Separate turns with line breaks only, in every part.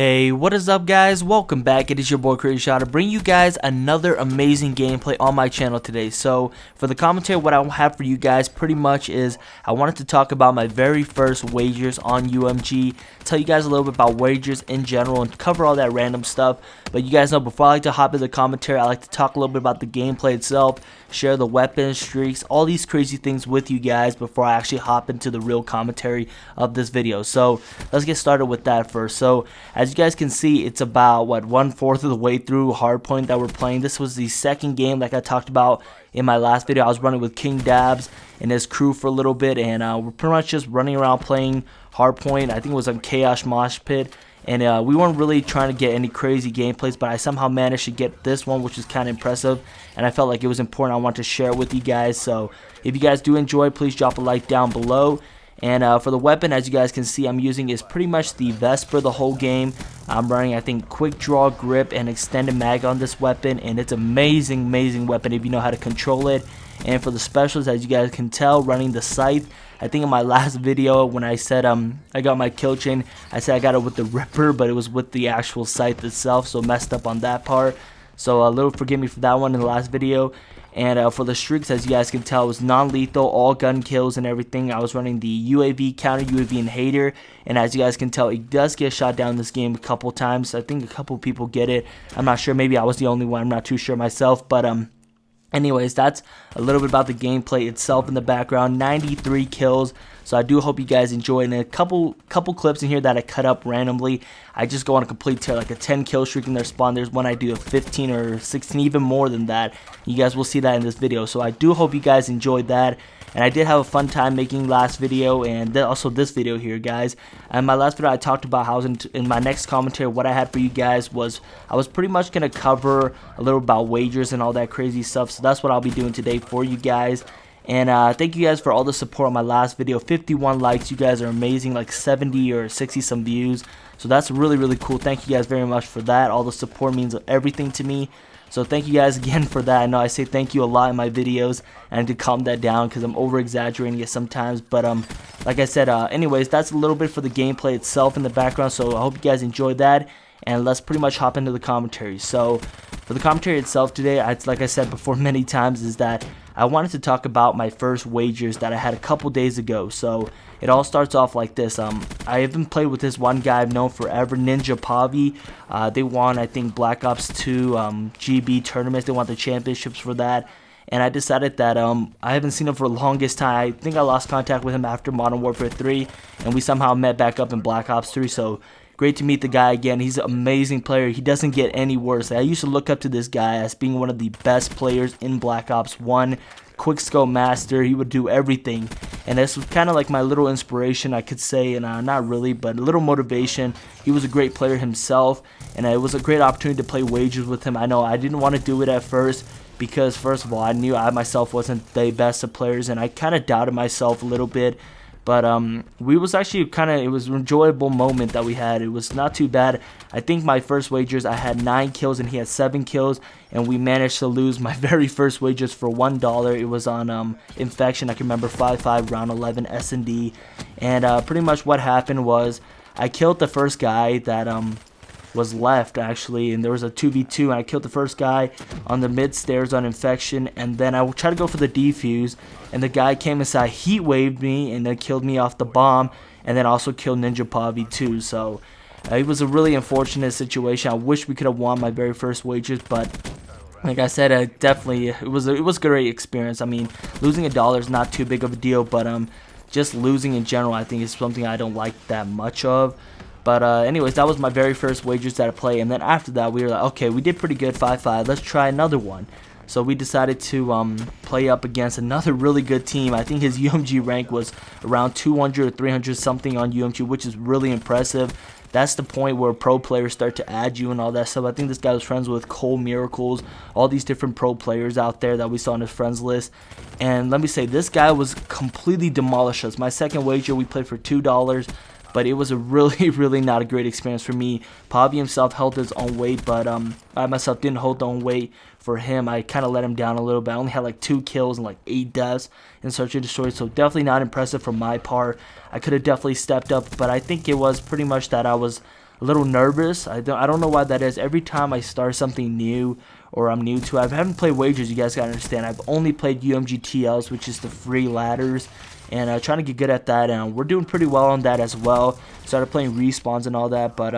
Hey, what is up guys? Welcome back. It is your boy Crazy Shot to bring you guys another amazing gameplay on my channel today. So for the commentary, what I have for you guys pretty much is I wanted to talk about my very first wagers on UMG, tell you guys a little bit about wagers in general and cover all that random stuff. But you guys know, before I like to hop into the commentary, I like to talk a little bit about the gameplay itself, share the weapons, streaks, all these crazy things with you guys before I actually hop into the real commentary of this video. So let's get started with that first. So as you guys can see, it's about 1/4 of the way through hardpoint that we're playing. This was the second game, like I talked about in my last video. I was running with King Dabs and his crew for a little bit, and we're pretty much just running around playing hardpoint. I think it was on Chaos Mosh Pit, and we weren't really trying to get any crazy gameplays, but I somehow managed to get this one, which is kind of impressive, and I felt like it was important. I wanted to share it with you guys. So if you guys do enjoy, please drop a like down below. And for the weapon, as you guys can see, I'm using is pretty much the Vesper the whole game. I'm running, I think, quick draw, grip, and extended mag on this weapon, and it's amazing weapon if you know how to control it. And for the specials, as you guys can tell, running the scythe. I think in my last video when I said I got my kill chain, I said I got it with the Ripper, but it was with the actual scythe itself, so messed up on that part. So a little forgive me for that one in the last video. And for the streaks, as you guys can tell, it was non-lethal, all gun kills and everything. I was running the UAV, counter UAV, and hater. And as you guys can tell, it does get shot down in this game a couple times. I think a couple people get it. I'm not sure. Maybe I was the only one. I'm not too sure myself. But anyways, that's a little bit about the gameplay itself in the background. 93 kills. So I do hope you guys enjoy. And a couple clips in here that I cut up randomly. I just go on a complete tear, like a 10 kill streak in their spawn. There's one I do a 15 or 16, even more than that. You guys will see that in this video. So I do hope you guys enjoyed that. And I did have a fun time making last video and then also this video here, guys. And my last video, I talked about how in my next commentary, what I had for you guys was I was pretty much going to cover a little about wagers and all that crazy stuff. So that's what I'll be doing today for you guys. And thank you guys for all the support on my last video. 51 likes. You guys are amazing. Like 70 or 60 some views. So that's really cool. Thank you guys very much for that. All the support means everything to me. So thank you guys again for that. I know I say thank you a lot in my videos, and I need to calm that down because I'm over exaggerating it sometimes. But like I said, anyways, that's a little bit for the gameplay itself in the background. So I hope you guys enjoyed that, and let's pretty much hop into the commentary. So for the commentary itself today, like I said before many times, is that I wanted to talk about my first wagers that I had a couple days ago. So it all starts off like this. I haven't played with this one guy I've known forever, Ninja Pavi. They won, I think, Black Ops 2 GB tournaments. They won the championships for that. And I decided that I haven't seen him for the longest time. I think I lost contact with him after Modern Warfare 3, and we somehow met back up in Black Ops 3. So great to meet the guy again. He's an amazing player. He doesn't get any worse. I used to look up to this guy as being one of the best players in Black Ops 1. Quickscope master. He would do everything. And this was kind of like my little inspiration, I could say, and not really, but a little motivation. He was a great player himself, and it was a great opportunity to play wagers with him. I know I didn't want to do it at first because, first of all, I knew I myself wasn't the best of players, and I kind of doubted myself a little bit. But we was actually it was an enjoyable moment that we had. It was not too bad. I think my first wagers, I had 9 kills and he had 7 kills. And we managed to lose my very first wagers for $1. It was on Infection. I can remember 5-5, round 11, S&D. And pretty much what happened was I killed the first guy that was left, actually, and there was a 2v2, and I killed the first guy on the mid stairs on Infection, and then I tried to go for the defuse, and the guy came inside, heat waved me, and then killed me off the bomb, and then also killed Ninja Pavi too. So it was a really unfortunate situation. I wish we could have won my very first wagers, but like I said, it was a great experience. I mean, losing $1 is not too big of a deal, but just losing in general, I think is something I don't like that much of. But anyways, that was my very first wagers that I played. And then after that, we were like, okay, we did pretty good, 5-5. Let's try another one. So we decided to play up against another really good team. I think his UMG rank was around 200 or 300 something on UMG, which is really impressive. That's the point where pro players start to add you and all that stuff. I think this guy was friends with Cole Miracles, all these different pro players out there that we saw on his friends list. And let me say, this guy was completely demolished us. My second wager, we played for $2. But it was a really not a great experience for me. Pavi himself held his own weight, but I myself didn't hold the own weight for him. I kind of let him down a little bit. I only had like 2 kills and like 8 deaths in Search and Destroy, so definitely not impressive from my part. I could have definitely stepped up, but I think it was pretty much that I was a little nervous. I don't know why that is. Every time I start something new or I'm new to it, I haven't played wagers, you guys gotta understand. I've only played UMG TLs, which is the free ladders, and trying to get good at that, and we're doing pretty well on that as well. Started playing respawns and all that, but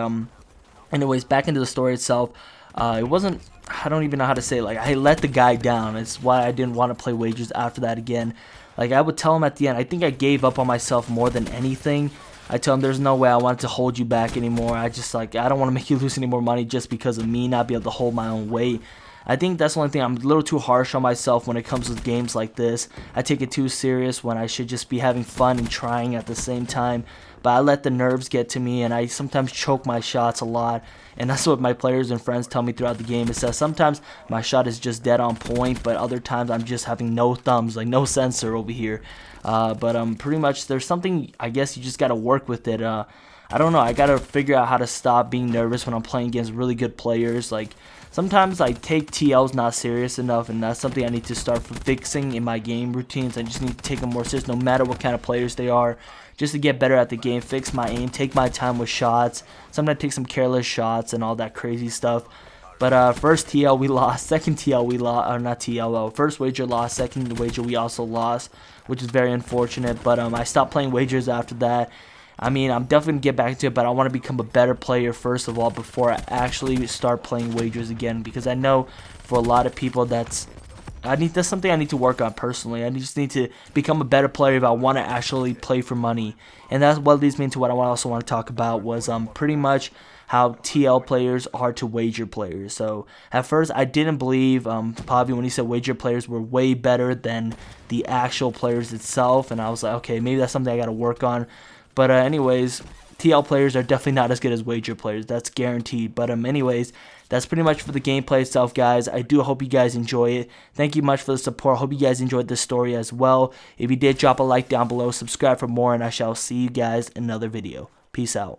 anyways, back into the story itself. It wasn't, I don't even know how to say it, like, I let the guy down. It's why I didn't want to play wagers after that again. Like, I would tell him at the end, I think I gave up on myself more than anything. I tell him there's no way I wanted to hold you back anymore. I just, like, I don't want to make you lose any more money just because of me not be able to hold my own weight. I think that's the only thing. I'm a little too harsh on myself when it comes with games like this. I take it too serious when I should just be having fun and trying at the same time. But I let the nerves get to me, and I sometimes choke my shots a lot. And that's what my players and friends tell me throughout the game. It says sometimes my shot is just dead on point, but other times I'm just having no thumbs, like no sensor over here. But pretty much there's something, I guess you just got to work with it. I don't know. I got to figure out how to stop being nervous when I'm playing against really good players. Like, sometimes I take TLs not serious enough, and that's something I need to start fixing in my game routines. I just need to take them more serious no matter what kind of players they are, just to get better at the game, fix my aim, take my time with shots, sometimes take some careless shots and all that crazy stuff. But first TL we lost, second TL we lost, or not TL, first wager lost, second wager we also lost, which is very unfortunate. But I stopped playing wagers after that. I mean, I'm definitely going to get back to it, but I want to become a better player first of all before I actually start playing wagers again, because I know for a lot of people that's something I need to work on personally. I just need to become a better player if I want to actually play for money. And that's what leads me into what I also want to talk about was pretty much how TL players are to wager players. So at first I didn't believe Pavi when he said wager players were way better than the actual players itself, and I was like, okay, maybe that's something I got to work on. But anyways, TL players are definitely not as good as wager players. That's guaranteed. But anyways, that's pretty much for the gameplay itself, guys. I do hope you guys enjoy it. Thank you much for the support. Hope you guys enjoyed this story as well. If you did, drop a like down below, subscribe for more, and I shall see you guys in another video. Peace out.